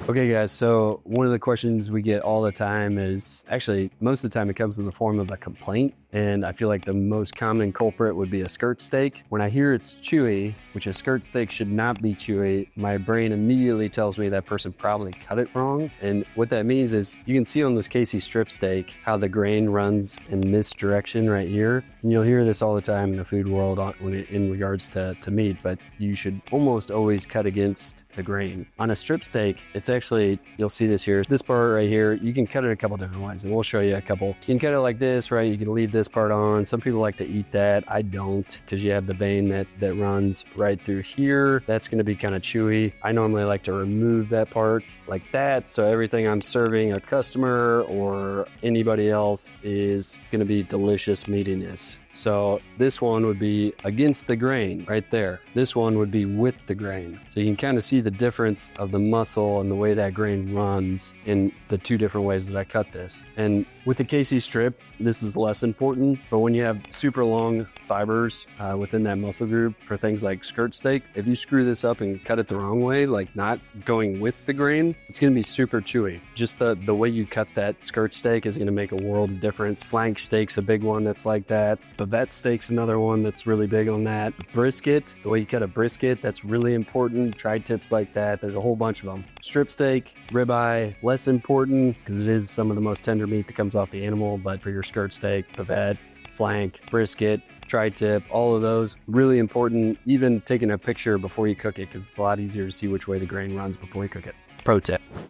Okay guys, so one of the questions we get all the time is, actually most of the time it comes in the form of a complaint, and I feel like the most common culprit would be a skirt steak. When I hear it's chewy, which a skirt steak should not be chewy, my brain immediately tells me that person probably cut it wrong. And what that means is you can see on this Casey strip steak how the grain runs in this direction right here. And you'll hear this all the time in the food world in regards to meat, but you should almost always cut against the grain. On a strip steak, it's actually, you'll see this here, this part right here, you can cut it a couple different ways, and we'll show you a couple. You can cut it like this, right? You can leave this part on. Some people like to eat that. I don't, because you have the vein that runs right through here. That's gonna be kind of chewy. I normally like to remove that part like that, so everything I'm serving a customer or anybody else is gonna be delicious meatiness. So this one would be against the grain right there. This one would be with the grain. So you can kind of see the difference of the muscle and the way that grain runs in the two different ways that I cut this. And with the Casey strip, this is less important, but when you have super long fibers within that muscle group for things like skirt steak, if you screw this up and cut it the wrong way, like not going with the grain, it's gonna be super chewy. Just the way you cut that skirt steak is gonna make a world of difference. Flank steak's a big one that's like that. The vet steak's another one that's really big on that. Brisket, the way you cut a brisket, that's really important. Tri-tips like that, there's a whole bunch of them. Strip steak, ribeye, less important because it is some of the most tender meat that comes off the animal, but for your skirt steak, bavette, flank, brisket, tri-tip, all of those, really important. Even taking a picture before you cook it, because it's a lot easier to see which way the grain runs before you cook it. Pro tip.